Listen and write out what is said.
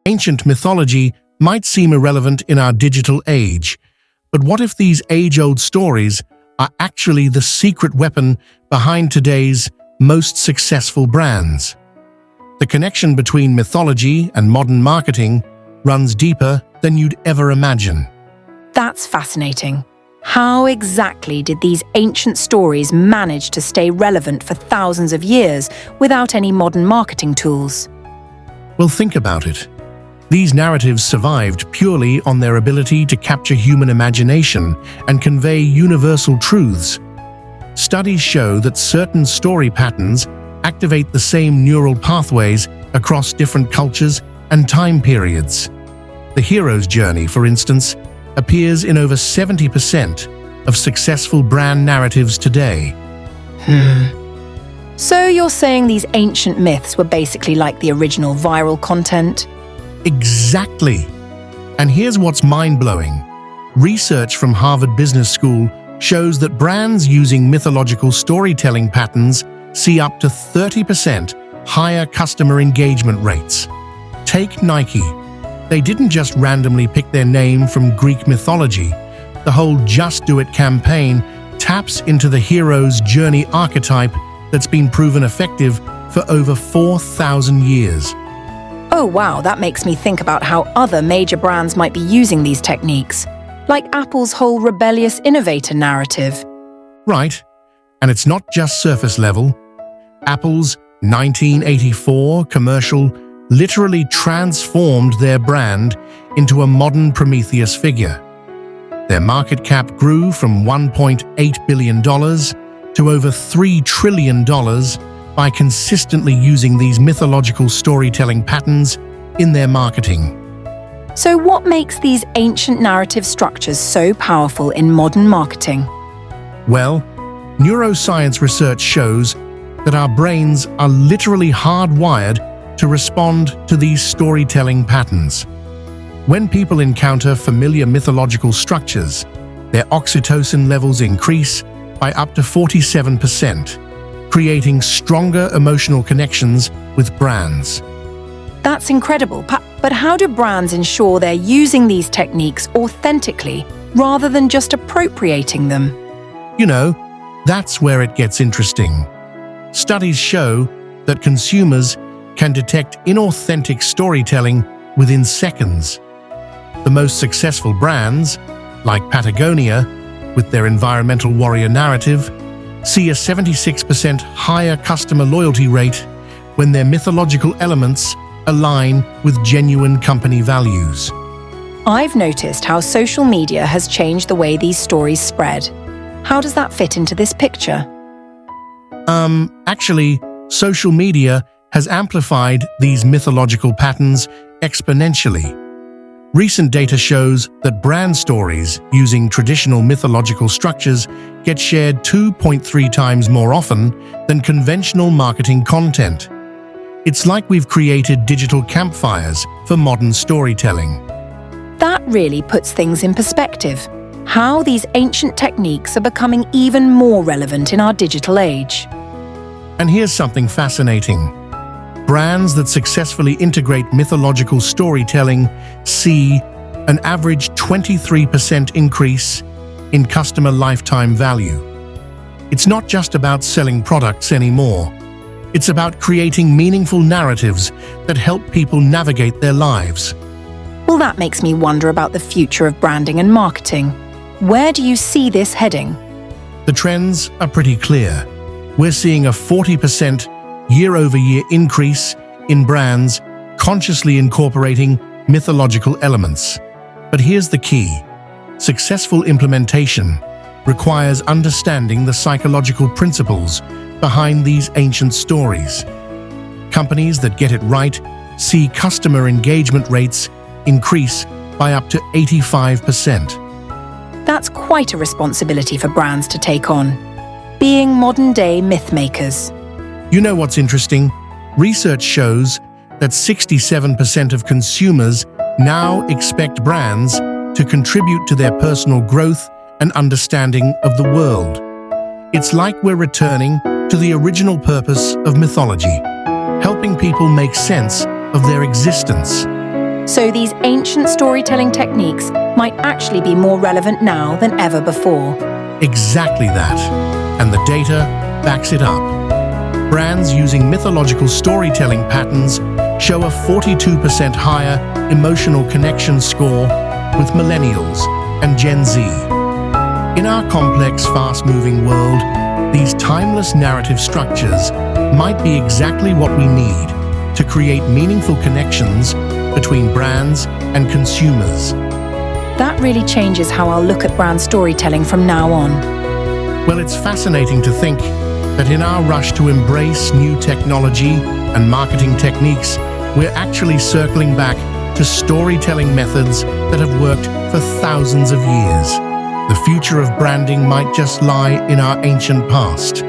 Ancient mythology might seem irrelevant in our digital age, but what if these age-old stories are actually the secret weapon behind today's most successful brands? The connection between mythology and modern marketing runs deeper than you'd ever imagine. That's fascinating. How exactly did these ancient stories manage to stay relevant for thousands of years without any modern marketing tools? Well, think about it. These narratives survived purely on their ability to capture human imagination and convey universal truths. Studies show that certain story patterns activate the same neural pathways across different cultures and time periods. The hero's journey, for instance, appears in over 70% of successful brand narratives today. So you're saying these ancient myths were basically like the original viral content? Exactly. And here's what's mind-blowing. Research from Harvard Business School shows that brands using mythological storytelling patterns see up to 30% higher customer engagement rates. Take Nike. They didn't just randomly pick their name from Greek mythology. The whole Just Do It campaign taps into the hero's journey archetype that's been proven effective for over 4,000 years. Oh wow, that makes me think about how other major brands might be using these techniques, like Apple's whole rebellious innovator narrative. Right, and it's not just surface level. Apple's 1984 commercial literally transformed their brand into a modern Prometheus figure. Their market cap grew from $1.8 billion to over $3 trillion by consistently using these mythological storytelling patterns in their marketing. So what makes these ancient narrative structures so powerful in modern marketing? Well, neuroscience research shows that our brains are literally hardwired to respond to these storytelling patterns. When people encounter familiar mythological structures, their oxytocin levels increase by up to 47%, creating stronger emotional connections with brands. That's incredible, but how do brands ensure they're using these techniques authentically rather than just appropriating them? You know, that's where it gets interesting. Studies show that consumers can detect inauthentic storytelling within seconds. The most successful brands, like Patagonia, with their environmental warrior narrative, see a 76% higher customer loyalty rate when their mythological elements align with genuine company values. I've noticed how social media has changed the way these stories spread. How does that fit into this picture? Actually, social media has amplified these mythological patterns exponentially. Recent data shows that brand stories using traditional mythological structures get shared 2.3 times more often than conventional marketing content. It's like we've created digital campfires for modern storytelling. That really puts things in perspective. How these ancient techniques are becoming even more relevant in our digital age. And here's something fascinating. Brands that successfully integrate mythological storytelling see an average 23% increase in customer lifetime value. It's not just about selling products anymore. It's about creating meaningful narratives that help people navigate their lives. Well, that makes me wonder about the future of branding and marketing. Where do you see this heading? The trends are pretty clear. We're seeing a 40% year-over-year increase in brands consciously incorporating mythological elements. But here's the key. Successful implementation requires understanding the psychological principles behind these ancient stories. Companies that get it right see customer engagement rates increase by up to 85%. That's quite a responsibility for brands to take on, being modern-day myth makers. You know what's interesting? Research shows that 67% of consumers now expect brands to contribute to their personal growth and understanding of the world. It's like we're returning to the original purpose of mythology, helping people make sense of their existence. So these ancient storytelling techniques might actually be more relevant now than ever before. Exactly that. And the data backs it up. Brands using mythological storytelling patterns show a 42% higher emotional connection score with millennials and Gen Z. In our complex, fast-moving world, these timeless narrative structures might be exactly what we need to create meaningful connections between brands and consumers. That really changes how I'll look at brand storytelling from now on. Well, it's fascinating to think that in our rush to embrace new technology and marketing techniques, we're actually circling back to storytelling methods that have worked for thousands of years. The future of branding might just lie in our ancient past.